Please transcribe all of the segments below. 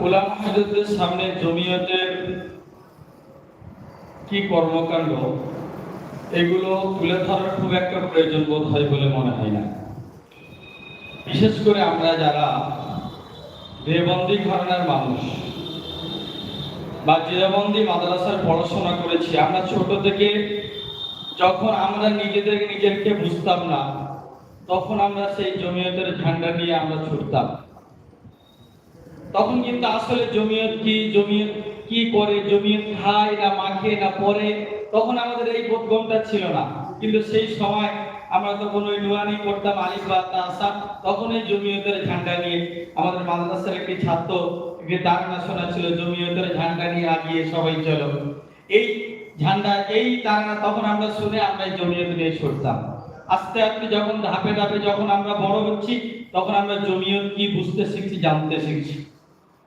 উলামা হাজরতের সামনে জমিয়তের কি কর্মকাণ্ড এগুলো তুলে ধরার খুব একটা প্রয়োজন বোধ হয় বলে মনে হয় না। বিশেষ করে আমরা যারা দেওবন্দি ঘরানার মানুষ বা দেওবন্দি মাদ্রাসার পড়াশোনা করেছি, আমরা ছোট থেকে যখন আমরা নিজেদেরকে বুঝতাম না, তখন আমরা সেই জমিয়তের ঝান্ডা নিয়ে আমরা ছুটতাম। তখন কিন্তু আসলে জমিয়ত কি করে, জমিয়ত খায় না মাখে না পরে, তখন আমাদের এই বোধগম্যটা ছিল না। কিন্তু সেই সময় আমরা তখন ওই নুরানি করতাম আলিফ বা তাসা, তখন এই জমিয়তের ঝান্ডা নিয়ে আমাদের মাদ্রাসার একটি ছাত্র একটি তারানা শোনা ছিল, জমিয়তের ঝান্ডা নিয়ে আগিয়ে সবাই চলো। এই ঝান্ডা এই তারানা তখন আমরা শুনে আমরা এই জমিয়ত নিয়ে ছুটতাম। আস্তে আস্তে যখন ধাপে ধাপে যখন আমরা বড় হচ্ছি, তখন আমরা জমিয়ত কি বুঝতে শিখছি, জানতে শিখছি।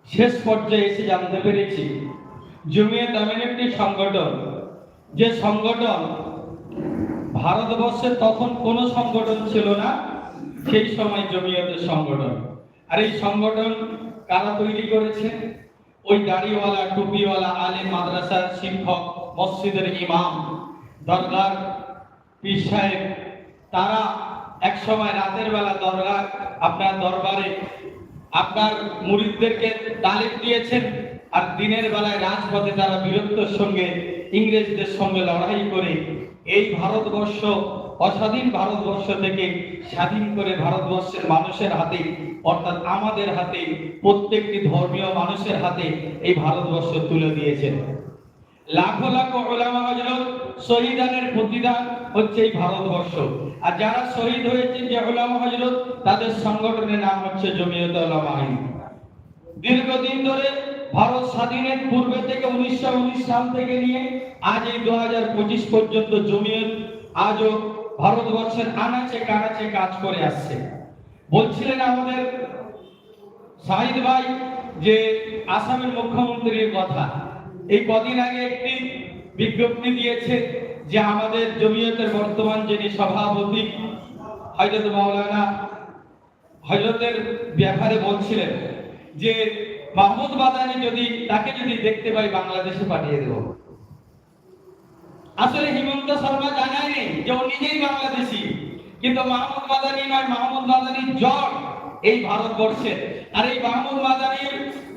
শেষ পর্যায়ে এসে জানতে পেরেছি জমিয়ত এমন একটি সংগঠন, যে সংগঠন ভারতবর্ষে তখন কোনো সংগঠন ছিল না, সেই সময় জমিয়তের সংগঠন। আর এই সংগঠন কারা তৈরি করেছে? ওই দাড়িওয়ালা টুপিওয়ালা আলেম, মাদ্রাসার শিক্ষক, মসজিদের ইমাম, দরগার পীর সাহেব, তারা এক সময় রাতের বেলা আপনার দরবারে আপনার মুরিদদেরকে তালিম দিয়েছেন, আর দিনের বেলায় রাজপথে তারা বীরত্বের সঙ্গে ইংরেজদের সঙ্গে লড়াই করে এই ভারতবর্ষ, অস্বাধীন ভারতবর্ষ থেকে স্বাধীন করে ভারতবর্ষের মানুষের হাতে, অর্থাৎ আমাদের হাতে, প্রত্যেকটি ধর্মীয় মানুষের হাতে এই ভারতবর্ষ তুলে দিয়েছেন। লাখো লাখো উলামা হযরত শহীদানের প্রতিদান হচ্ছে এই ভারতবর্ষ। আর যারা শহীদ হয়েছেন যে উলামা হযরত, তাদের সংগঠনের নাম হচ্ছে জমিয়ত উলামা হিন্দ। দীর্ঘদিন ধরে ভারত স্বাধীনের পূর্বে থেকে 1919 সাল থেকে নিয়ে আজ এই 2025 পর্যন্ত জমিয়ত আজও ভারতবর্ষের আনাচে কানাচে কাজ করে আসছে। বলছিলেন আমাদের শাহিদ ভাই যে আসামের মুখ্যমন্ত্রীর কথা, এই কদিন আগে একটি বিজ্ঞপ্তি দিয়েছে যে আমাদের জমিয়তের বর্তমান যিনি সভাপতি হযরত মাওলানা হযরতের ব্যাপারে বলছিলেন যে মাহমুদ মাদানী তাকে যদি দেখতে পাই বাংলাদেশে পাঠিয়ে দেব। আসলে হিমন্ত শর্মা জানায়নি যে ও নিজেই বাংলাদেশী, কিন্তু মাহমুদ মাদানী নয়, মাহমুদ মাদানী জট এই ভারতবর্ষের। আর এই মাহমুদ মাদানীর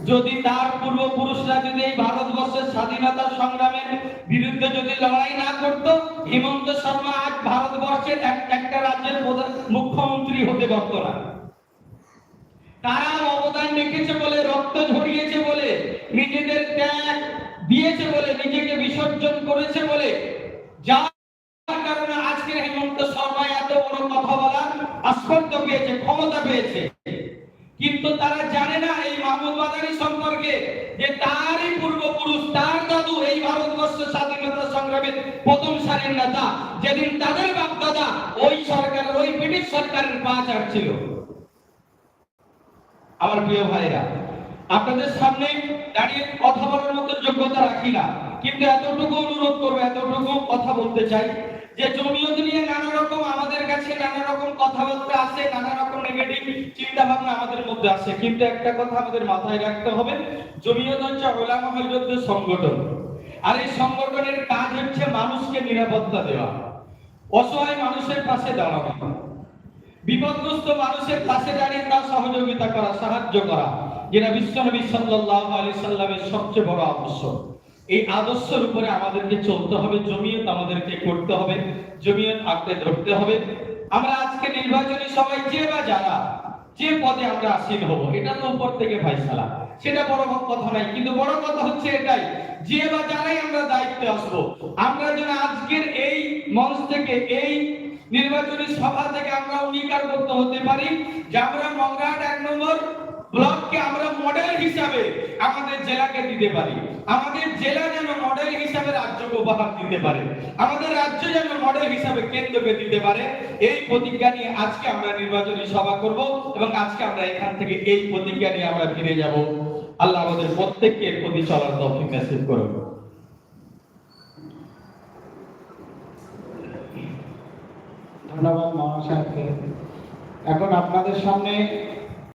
যদি তার পূর্বপুরুষরা যদি এই ভারতবর্ষের স্বাধীনতা সংগ্রামের বিরুদ্ধে যদি লড়াই না করত, হিমন্ত শর্মা আজ ভারতবর্ষের একটা রাজ্যের মুখ্যমন্ত্রী হতে পারত না। তারা অবদান রেখেছে বলে, রক্ত ঝরিয়েছে বলে, নিজেদের ত্যাগ দিয়েছে বলে, নিজেকে বিসর্জন করেছে বলে, যার কারণে আজকে হিমন্ত শর্মা এত বড় কথা বলার আস্পর্ধ পেয়েছে, ক্ষমতা পেয়েছে। কিন্তু তারা জানে না এই মাহমুদ মাদানী সম্পর্কে, যে তারই পূর্বপুরুষ, তার দাদু এই ভারতবর্ষের স্বাধীনতা সংগ্রামের প্রথম সারির নেতা। যেদিন তাদের বাপদাদা ওই সরকারের, ওই ব্রিটিশ সরকারের পা চাটছিল। আমার প্রিয় ভাইরা, আপনাদের সামনে দাঁড়িয়ে কথা বলার মতো যোগ্যতা রাখি না, কিন্তু এতটুকু অনুরোধ করবো, এতটুকু কথা বলতে চাই যে জমিয়ত নিয়ে নানা রকম আমাদের কাছে নানা রকম কথাবার্তা আসে, নানা রকম নেগেটিভ চিন্তা ভাবনা আমাদের মধ্যে আসে। কিন্তু একটা কথা আমাদের মাথায় রাখতে হবে, জমিয়ত হচ্ছে উলামা হযরতদের সংগঠন। আর এই সংগঠনের কাজ হচ্ছে মানুষকে নিরাপত্তা দেওয়া, অসহায় মানুষের পাশে দাঁড়ানো, বিপদগ্রস্ত মানুষের পাশে দাঁড়িয়ে তার সহযোগিতা করা, সাহায্য করা, যেটা বিশ্বনবী সাল্লাল্লাহু আলাইহি সাল্লামের সবচেয়ে বড় আদর্শ। এই আদর্শের উপরে আমাদেরকে চলতে হবে, জমিয়ত আমাদেরকে করতে হবে, জমিয়ত আঁকড়ে ধরতে হবে। আমরা আজকে নির্বাচনী সভায় যে পদে আমরা আসীন হব, এটা তো উপর থেকে ফয়সালা, সেটা বড় কথা নাই। কিন্তু বড় কথা হচ্ছে এটাই, যারাই আমরা দায়িত্বে আসবো, আমরা যেন আজকের এই মঞ্চ থেকে, এই নির্বাচনী সভা থেকে আমরা অঙ্গীকার করতে হতে পারি যে আমরা মংরাহাট 1 নম্বর ব্লককে আমরা মডেল হিসাবে আমাদের জেলাকে দিতে পারি, আমাদের জেলা যেন মডেল হিসাবে রাজ্যকে উপহার দিতে পারে, আমাদের রাজ্য যেন মডেল হিসাবে কেন্দ্রকে দিতে পারে। এই প্রতিজ্ঞা নিয়ে আজকে আমরা নির্বাচনী সভা করব এবং আজকে আমরা এখান থেকে এই প্রতিজ্ঞা নিয়ে আমরা ফিরে যাব। আল্লাহ আমাদের প্রত্যেককে এর প্রতি চলার তৌফিক নসিব করুন। ধন্যবাদ মাওলানা সাহেবকে। এখন আপনাদের সামনে